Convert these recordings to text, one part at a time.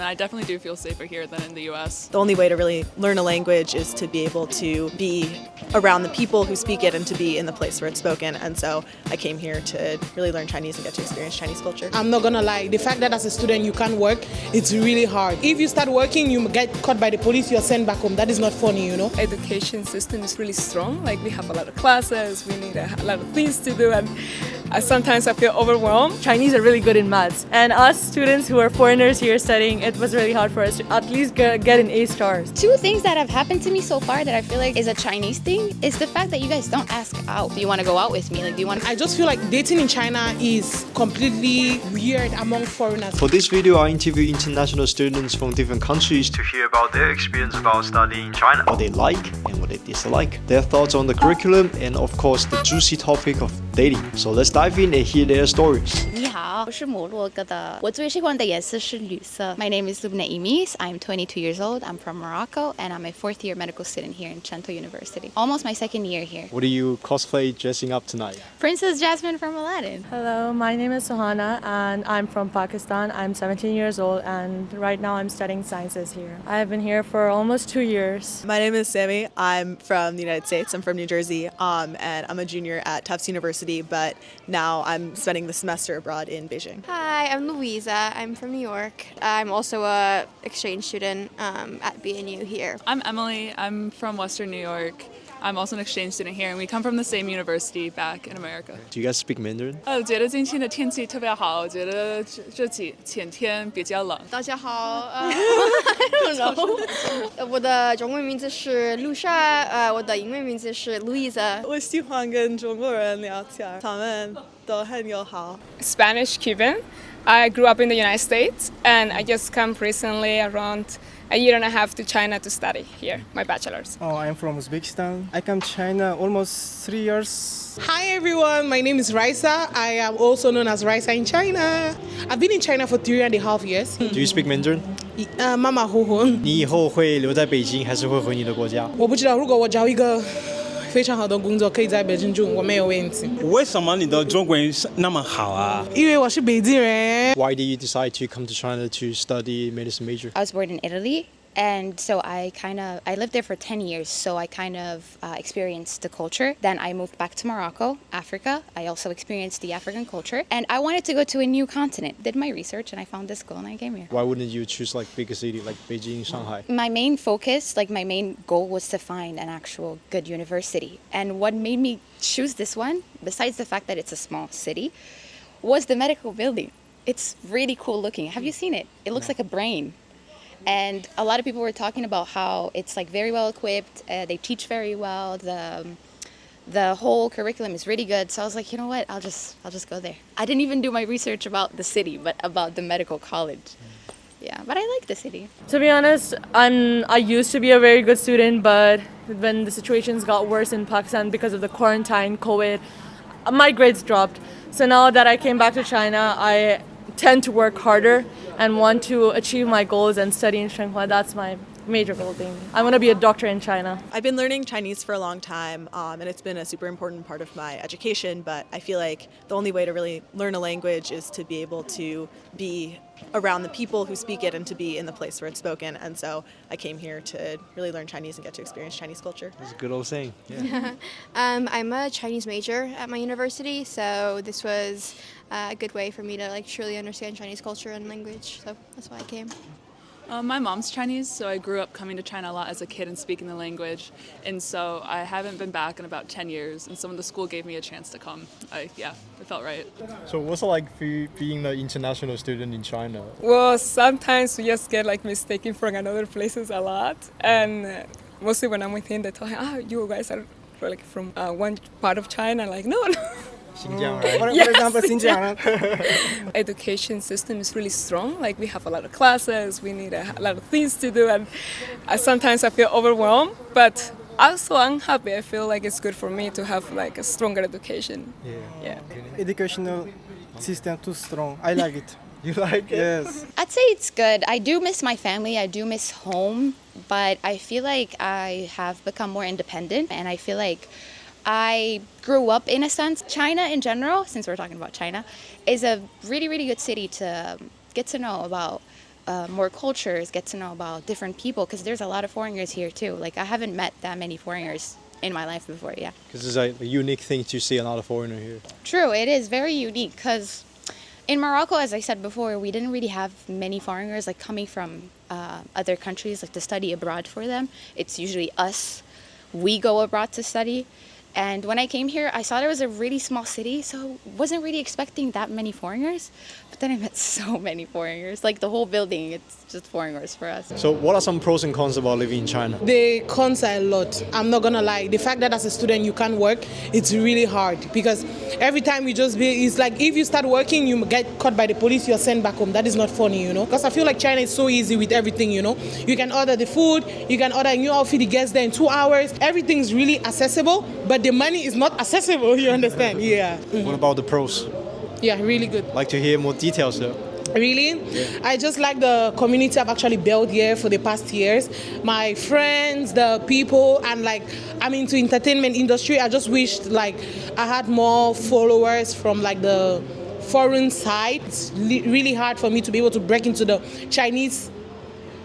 and I definitely do feel safer here than in the US. The only way to really learn a language is to be able to be around the people who speak it and to be in the place where it's spoken. And so I came here to really learn Chinese and get to experience Chinese culture. I'm not gonna lie, the fact that as a student you can't work, it's really hard. If you start working, you get caught by the police, you're sent back home. That is not funny, you know? Education system is really strong. Like, we have a lot of classes, we need a lot of things to do, and sometimes I feel overwhelmed. Chinese are really good in maths, and us students who are foreigners here studying, it was really hard for us to at least get an A stars. Two things that have happened to me so far that I feel like is a Chinese thing is the fact that you guys don't ask out. Do you want to go out with me? Like, do you want? I just feel like dating in China is completely weird among foreigners. For this video, I interview international students from different countries to hear about their experience about studying in China, what they like and what they dislike, their thoughts on the curriculum, and of course the juicy topic of dating. So let's dive in and hear their stories. 你好，我是摩洛哥的。我最喜欢的颜色是绿色。My name is Lubna Imis. I'm 22 years old. I'm from Morocco, and I'm a fourth-year medical student here in Trento University. Almost my second year here. What are you cosplay dressing up tonight? Princess Jasmine from Aladdin. Hello, my name is Sohana, and I'm from Pakistan. I'm 17 years old, and right now I'm studying sciences here. I've been here for almost 2 years. My name is Sammy. I'm from the United States. I'm from New Jersey, and I'm a junior at Tufts University, but now I'm spending the semester abroad in Beijing. Hi, I'm Louisa. I'm from New York. I'm also a exchange student at BNU here. I'm Emily. I'm from Western New York. I'm also an exchange student here, and we come from the same university back in America. Do you guys speak Mandarin? 我觉得今天的天气特别好，我觉得这几天比较冷。大家好，I don't know. 我的中文名字是露莎，我的英文名字是 Louisa。我喜欢跟中国人聊天，他们都很友好。 Spanish Cuban. I grew up in the United States, and I just come recently around a year and a half to China to study here, my bachelor's. Oh, I'm from Uzbekistan. I come to China almost 3 years. Hi everyone, my name is Raisa. I am also known as Raisa in China. I've been in China for 3.5 years. Do you speak Mandarin? 妈妈呼呼。你以后会留在北京，还是会回你的国家？我不知道，如果我找一个非常好的工作，可以在北京住，我没有问题。为什么你的中文那么好啊？因为我是北京人。Why did you decide to come to China to study medicine major? I was born in Italy. And so I lived there for 10 years, so I kind of experienced the culture. Then I moved back to Morocco, Africa. I also experienced the African culture. And I wanted to go to a new continent. Did my research and I found this school and I came here. Why wouldn't you choose like bigger city like Beijing, Shanghai? My main focus, like my main goal was to find an actual good university. And what made me choose this one, besides the fact that it's a small city, was the medical building. It's really cool looking. Have you seen it? It looks like a brain. And a lot of people were talking about how it's like very well equipped. They teach very well. The whole curriculum is really good. So I was like, you know what? I'll just go there. I didn't even do my research about the city, but about the medical college. Yeah, but I like the city. To be honest, I used to be a very good student, but when the situations got worse in Pakistan because of the quarantine, COVID, my grades dropped. So now that I came back to China, I tend to work harder and want to achieve my goals and study in Shanghai. That's my major goal thing. I want to be a doctor in China. I've been learning Chinese for a long time, and it's been a super important part of my education, but I feel like the only way to really learn a language is to be able to be around the people who speak it and to be in the place where it's spoken. And so I came here to really learn Chinese and get to experience Chinese culture. That's a good old saying. Yeah. I'm a Chinese major at my university, so this was a good way for me to like truly understand Chinese culture and language. So that's why I came. My mom's Chinese, so I grew up coming to China a lot as a kid and speaking the language. And so I haven't been back in about 10 years, and so when the school gave me a chance to come, it felt right. So what's it like for you being an international student in China? Well, sometimes we just get like mistaken from another places a lot, and mostly when I'm with him, they tell him, you guys are like from one part of China. Like, no. Xinjiang, right? For Yes, example, Xinjiang. Education system is really strong. Like, we have a lot of classes, we need a lot of things to do, and sometimes I feel overwhelmed, but also I'm happy. I feel like it's good for me to have like a stronger education. Yeah. Educational system too strong. I like it. You like it? Yes. I'd say it's good. I do miss my family. I do miss home, but I feel like I have become more independent, and I feel like I grew up in a sense. China in general, since we're talking about China, is a really, really good city to get to know about more cultures, get to know about different people, because there's a lot of foreigners here too. Like, I haven't met that many foreigners in my life before, yeah. Because it's a unique thing to see another foreigner here. True, it is very unique, because in Morocco, as I said before, we didn't really have many foreigners like coming from other countries, like to study abroad for them. It's usually us. We go abroad to study. And when I came here, I saw there was a really small city, so wasn't really expecting that many foreigners. But then I met so many foreigners. Like, the whole building, it's just foreigners for us. So what are some pros and cons about living in China? The cons are a lot. I'm not gonna lie. The fact that as a student you can't work, it's really hard because every time it's like if you start working, you get caught by the police, you're sent back home. That is not funny, you know. Because I feel like China is so easy with everything, you know. You can order the food, you can order a new outfit, it gets there in 2 hours. Everything's really accessible, but the money is not accessible. You understand? Yeah. What about the pros? Yeah, really good. Like to hear more details though. Really? Yeah. I just like the community I've actually built here for the past years. My friends, the people, and like I'm into entertainment industry. I just wished like I had more followers from like the foreign side. It's really hard for me to be able to break into the Chinese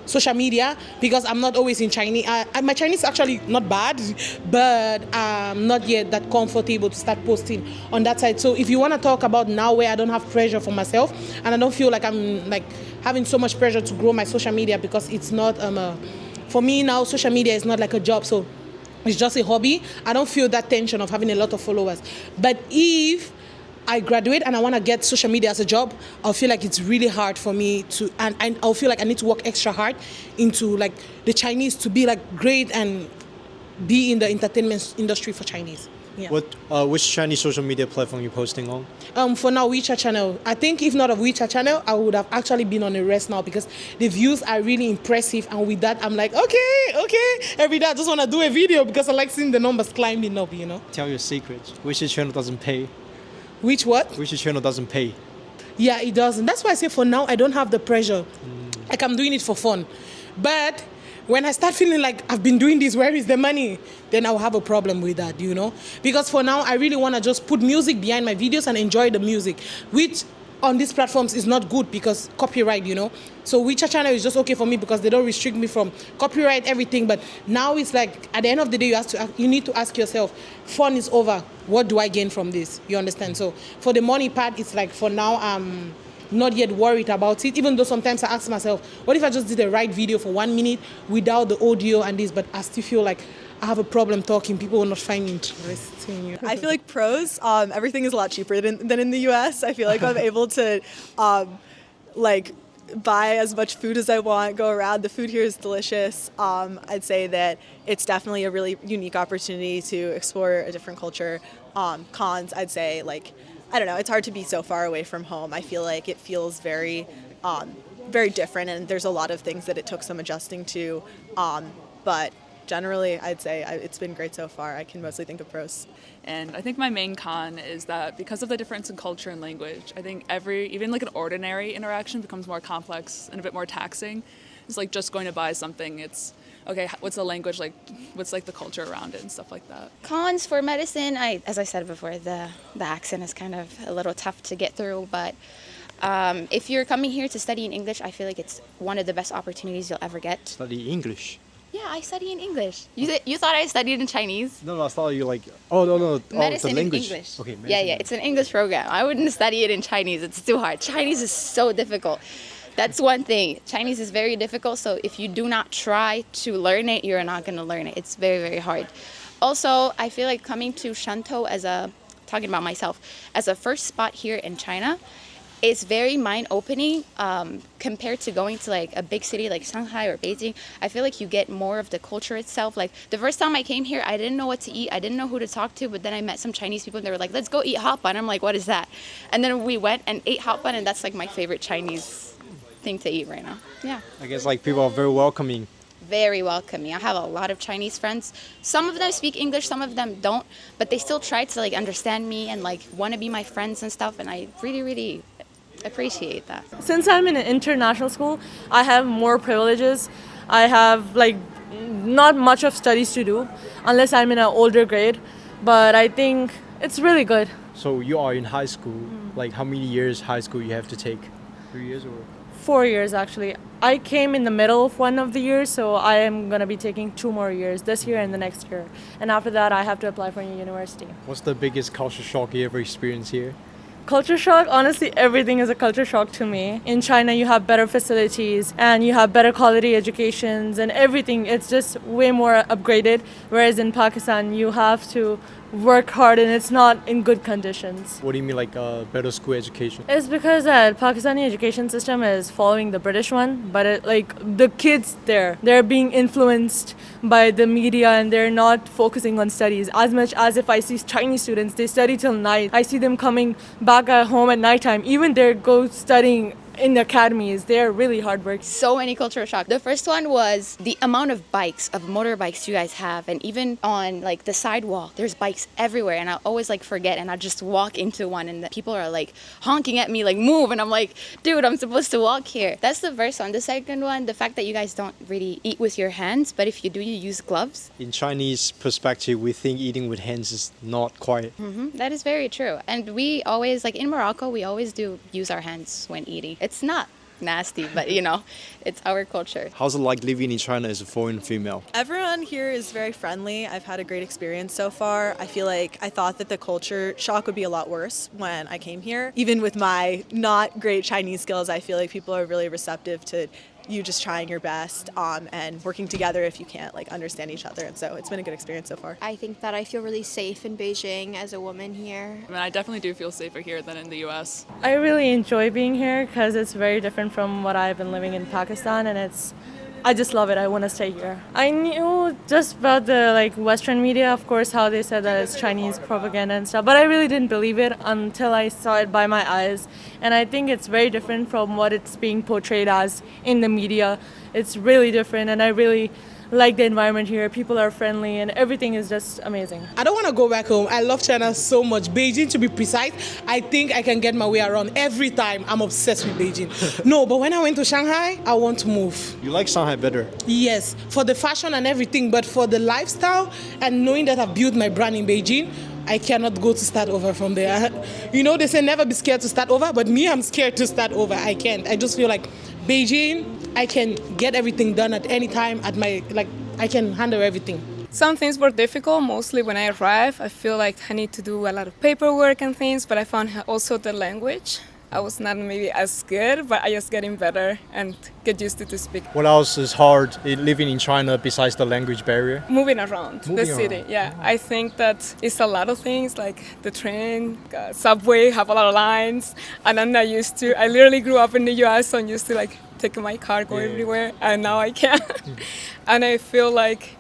social media because I'm not always in Chinese. My Chinese is actually not bad, but I'm not yet that comfortable to start posting on that side. So if you want to talk about now where I don't have pressure for myself and I don't feel like I'm like having so much pressure to grow my social media because it's not for me now social media is not like a job, so it's just a hobby. I don't feel that tension of having a lot of followers. But if I graduate and I want to get social media as a job, I'll feel like it's really hard for me to, and I'll feel like I need to work extra hard into like the Chinese to be like great and be in the entertainment industry for Chinese. Yeah. Which Chinese social media platform you posting on? For now, WeChat channel. I think if not a WeChat channel, I would have actually been on the rest now because the views are really impressive. And with that, I'm like, okay. Every day I just want to do a video because I like seeing the numbers climbing up, you know. Tell your secret. Which channel doesn't pay? Which what? Which channel doesn't pay? Yeah, it doesn't. That's why I say for now, I don't have the pressure. Like I'm doing it for fun. But when I start feeling like I've been doing this, where is the money? Then I'll have a problem with that, you know? Because for now, I really want to just put music behind my videos and enjoy the music, which on these platforms is not good because copyright, you know? So WeChat channel is just okay for me because they don't restrict me from copyright, everything. But now it's like, at the end of the day, you need to ask yourself, fun is over. What do I gain from this? You understand? So for the money part, it's like for now, I'm not yet worried about it, even though sometimes I ask myself, what if I just did the right video for 1 minute without the audio and this, but I still feel like I have a problem talking. People will not find me interesting. I feel like pros, everything is a lot cheaper than in the US. I feel like I'm able to like buy as much food as I want, go around. The food here is delicious. I'd say that it's definitely a really unique opportunity to explore a different culture. Cons, I'd say, like, I don't know, it's hard to be so far away from home. I feel like it feels very, very different, and there's a lot of things that it took some adjusting to. But generally, I'd say it's been great so far. I can mostly think of pros. And I think my main con is that because of the difference in culture and language, I think even like an ordinary interaction becomes more complex and a bit more taxing. It's like just going to buy something. It's, okay, what's the language like? What's like the culture around it and stuff like that? Cons for medicine, as I said before, the accent is kind of a little tough to get through, but if you're coming here to study in English, I feel like it's one of the best opportunities you'll ever get. Study English? Yeah, I study in English. You thought I studied in Chinese? No, I thought you like, no. Medicine the language. in English. Okay, yeah, it's an English program. I wouldn't study it in Chinese. It's too hard. Chinese is so difficult. That's one thing. Chinese is very difficult, so if you do not try to learn it, you're not going to learn it. It's very, very hard. Also, I feel like coming to Shantou talking about myself, as a first spot here in China, it's very mind-opening compared to going to like a big city like Shanghai or Beijing. I feel like you get more of the culture itself. Like the first time I came here, I didn't know what to eat. I didn't know who to talk to, but then I met some Chinese people and they were like, let's go eat hot bun. I'm like, what is that? And then we went and ate hot bun, and that's like my favorite Chinese thing to eat right now. Yeah. I guess like people are very welcoming. Very welcoming. I have a lot of Chinese friends. Some of them speak English, some of them don't, but they still try to like understand me and like want to be my friends and stuff, and I really, really appreciate that. Since I'm in an international school, I have more privileges. I have like not much of studies to do unless I'm in an older grade, but I think it's really good. So you are in high school, like how many years high school you have to take? 3 years or? 4 years actually. I came in the middle of one of the years, so I am going to be taking 2 more years, this year and the next year. And after that, I have to apply for a university. What's the biggest culture shock you ever experienced here? Culture shock, honestly, everything is a culture shock to me. In China, you have better facilities and you have better quality educations and everything. It's just way more upgraded. Whereas in Pakistan, you have to work hard and it's not in good conditions. What do you mean, like better school education? It's because that Pakistani education system is following the British one, but the kids there, they're being influenced by the media and they're not focusing on studies. As much as if I see Chinese students, they study till night. I see them coming back at home at nighttime. Even they go studying in the academies. They're really hard work. So many cultural shocks. The first one was the amount of motorbikes you guys have, and even on like the sidewalk, there's bikes everywhere, and I always like forget, and I just walk into one, and the people are like honking at me, like move, and I'm like, dude, I'm supposed to walk here. That's the first one. The second one, the fact that you guys don't really eat with your hands, but if you do, you use gloves. In Chinese perspective, we think eating with hands is not quite. That is very true, and we always like in Morocco, we always do use our hands when eating. It's not nasty, but you know, it's our culture. How's it like living in China as a foreign female? Everyone here is very friendly. I've had a great experience so far. I feel like I thought that the culture shock would be a lot worse when I came here. Even with my not great Chinese skills, I feel like people are really receptive to you just trying your best and working together if you can't like understand each other. And so it's been a good experience so far. I think that I feel really safe in Beijing as a woman here. I mean, I definitely do feel safer here than in the US. I really enjoy being here because it's very different from what I've been living in Pakistan, and I just love it. I want to stay here. I knew just about the like Western media, of course, how they said that it's Chinese propaganda and stuff, but I really didn't believe it until I saw it by my eyes. And I think it's very different from what it's being portrayed as in the media. It's really different, and I really like the environment here. People are friendly and everything is just amazing. I don't want to go back home. I love China so much. Beijing, to be precise, I think I can get my way around every time. I'm obsessed with Beijing. No, but when I went to Shanghai, I want to move. You like Shanghai better? Yes, for the fashion and everything, but for the lifestyle and knowing that I've built my brand in Beijing, I cannot go to start over from there. You know, they say never be scared to start over, but me, I'm scared to start over. I can't. I just feel like Beijing, I can get everything done at any time I can handle everything. Some things were difficult, mostly when I arrived. I feel like I need to do a lot of paperwork and things, but I found also the language. I was not maybe as good, but I just getting better and get used to speak. What else is hard living in China besides the language barrier? Moving around the city, yeah. I think that it's a lot of things, like the train, subway, have a lot of lines, and I'm not used to. I literally grew up in the US, so I'm used to like taking my car, go everywhere, and now I can't. And I feel like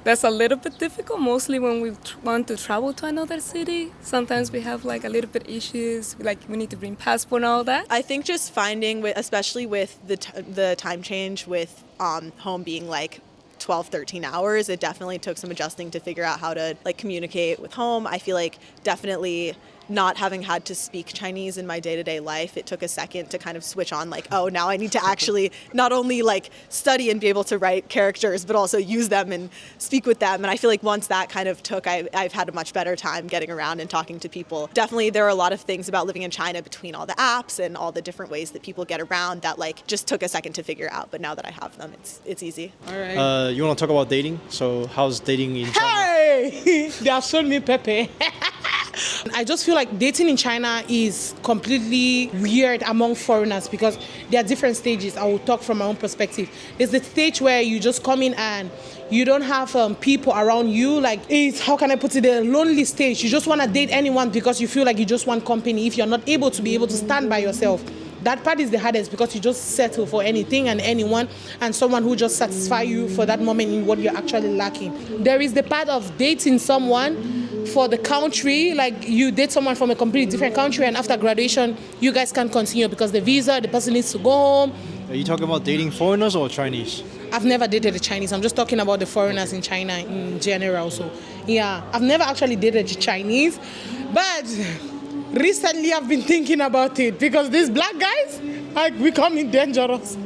that's a little bit difficult, mostly when we want to travel to another city. Sometimes we have like a little bit issues, like we need to bring passport and all that. I think just finding, especially with the time change with home being like 12, 13 hours, it definitely took some adjusting to figure out how to like communicate with home. I feel like definitely not having had to speak Chinese in my day-to-day life, it took a second to kind of switch on like, oh, now I need to actually not only like study and be able to write characters, but also use them and speak with them. And I feel like once that kind of took, I've had a much better time getting around and talking to people. Definitely there are a lot of things about living in China between all the apps and all the different ways that people get around that like just took a second to figure out. But now that I have them, it's easy. All right. You want to talk about dating? So how's dating in China? Hey! They have shown me Pepe. I just feel like dating in China is completely weird among foreigners because there are different stages. I will talk from my own perspective. There's the stage where you just come in and you don't have people around you. Like, it's, how can I put it, a lonely stage. You just want to date anyone because you feel like you just want company. If you're not able to stand by yourself, that part is the hardest because you just settle for anything and anyone and someone who just satisfy you for that moment in what you're actually lacking. There is the part of dating someone for the country, like you date someone from a completely different country and after graduation, you guys can't continue because the visa, the person needs to go home. Are you talking about dating foreigners or Chinese? I've never dated a Chinese. I'm just talking about the foreigners in China in general. So, yeah, I've never actually dated a Chinese, but recently I've been thinking about it because these black guys, like, becoming dangerous.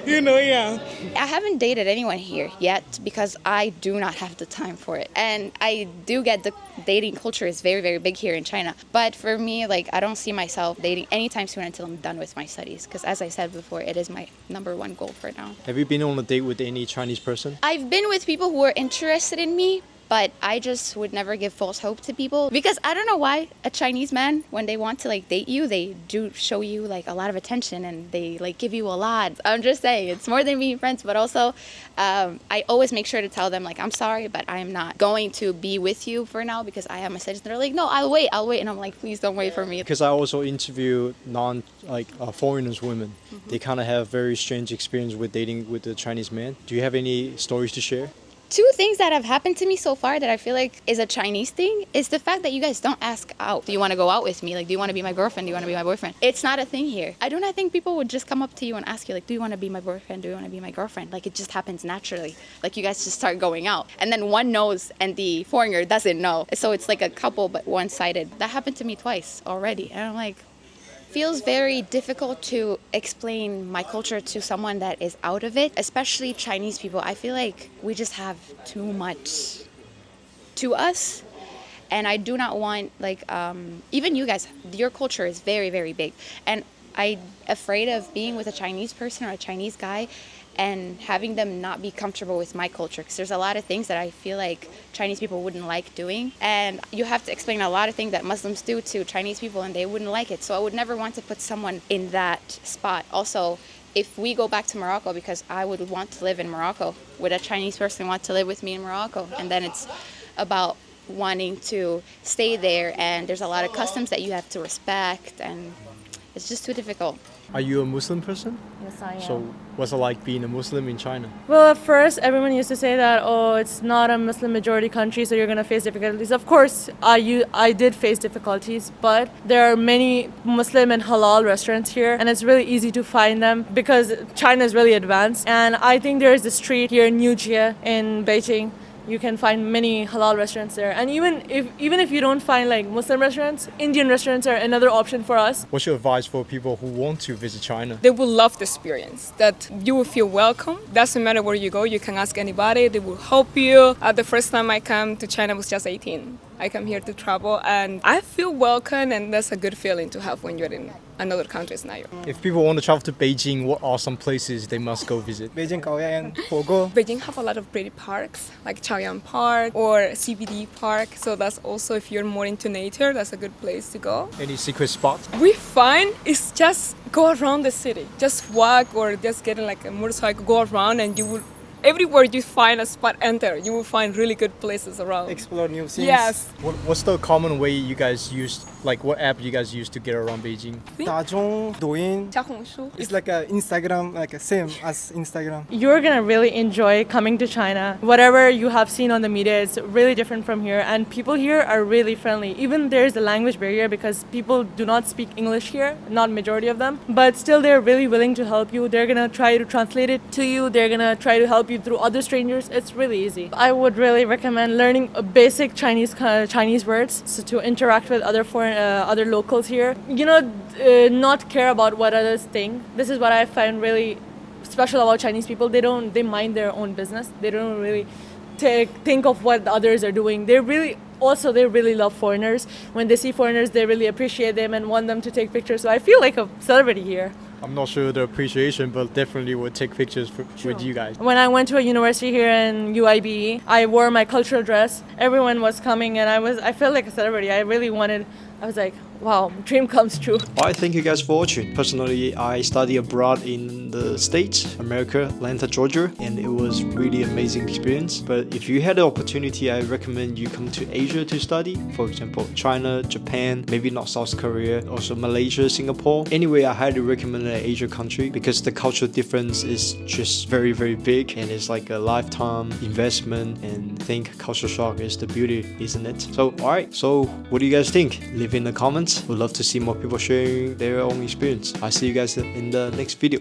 Yeah. I haven't dated anyone here yet because I do not have the time for it. And I do get the dating culture is very, very big here in China. But for me, like, I don't see myself dating anytime soon until I'm done with my studies. Because as I said before, it is my #1 goal for now. Have you been on a date with any Chinese person? I've been with people who are interested in me, but I just would never give false hope to people because I don't know why a Chinese man, when they want to like date you, they do show you like a lot of attention and they like give you a lot. I'm just saying it's more than being friends, but also I always make sure to tell them like, I'm sorry, but I'm not going to be with you for now because I have my studies. They're like, no, I'll wait. And I'm like, please don't wait for me. Because I also interview foreigners women. They kind of have very strange experience with dating with the Chinese men. Do you have any stories to share? 2 things that have happened to me so far that I feel like is a Chinese thing is the fact that you guys don't ask out. Do you want to go out with me? Like, do you want to be my girlfriend? Do you want to be my boyfriend? It's not a thing here. I do not think people would just come up to you and ask you, like, do you want to be my boyfriend? Do you want to be my girlfriend? Like, it just happens naturally. Like, you guys just start going out. And then one knows and the foreigner doesn't know. So it's like a couple, but one-sided. That happened to me twice already. And I'm like, feels very difficult to explain my culture to someone that is out of it, especially Chinese people. I feel like we just have too much to us. And I do not want, like, even you guys, your culture is very, very big. And I'm afraid of being with a Chinese person or a Chinese guy and having them not be comfortable with my culture because there's a lot of things that I feel like Chinese people wouldn't like doing, and you have to explain a lot of things that Muslims do to Chinese people and they wouldn't like it. So I would never want to put someone in that spot. Also, if we go back to Morocco, because I would want to live in Morocco, would a Chinese person want to live with me in Morocco? And then it's about wanting to stay there, and there's a lot of customs that you have to respect, and it's just too difficult. Are you a Muslim person? Yes, I am. So what's it like being a Muslim in China? Well, at first, everyone used to say that, oh, it's not a Muslim majority country, so you're going to face difficulties. Of course, I did face difficulties, but there are many Muslim and halal restaurants here, and it's really easy to find them because China is really advanced. And I think there is a street here in Nujie in Beijing. You can find many halal restaurants there. And even if you don't find like Muslim restaurants, Indian restaurants are another option for us. What's your advice for people who want to visit China? They will love the experience, that you will feel welcome. Doesn't matter where you go, you can ask anybody, they will help you. The first time I came to China I was just 18. I come here to travel and I feel welcome, and that's a good feeling to have when you're in another country. If people want to travel to Beijing, what are some places they must go visit? Beijing have a lot of pretty parks, like Chaoyang Park or CBD Park. So that's also, if you're more into nature, that's a good place to go. Any secret spots? We find it's just go around the city. Just walk or just get like a motorcycle, go around, and you will, everywhere you find a spot, enter. You will find really good places around. Explore new things. Yes. What's the common way you guys use, like what app you guys use to get around Beijing? 大众, Douyin. 小红书. It's like a Instagram, like a same as Instagram. You're gonna really enjoy coming to China. Whatever you have seen on the media is really different from here, and people here are really friendly. Even there's a language barrier because people do not speak English here, not majority of them, but still they're really willing to help you. They're gonna try to translate it to you. They're gonna try to help you through other strangers. It's really easy. I would really recommend learning basic Chinese words so to interact with other locals here. Not care about what others think. This is what I find really special about Chinese people. They mind their own business. They don't really think of what the others are doing. They really love foreigners. When they see foreigners, they really appreciate them and want them to take pictures. So I feel like a celebrity here. I'm not sure the appreciation, but definitely would take pictures with you guys. When I went to a university here in UIB, I wore my cultural dress. Everyone was coming and I felt like a celebrity. I was like, wow, dream comes true. Alright, thank you guys for watching. Personally, I studied abroad in the States, America, Atlanta, Georgia, and it was really amazing experience. But if you had the opportunity, I recommend you come to Asia to study. For example, China, Japan, maybe not South Korea, also Malaysia, Singapore. Anyway, I highly recommend an Asia country because the cultural difference is just very, very big, and it's like a lifetime investment, and I think culture shock is the beauty, isn't it? So, alright, so what do you guys think? Leave in the comments. We'd love to see more people sharing their own experience. I'll see you guys in the next video.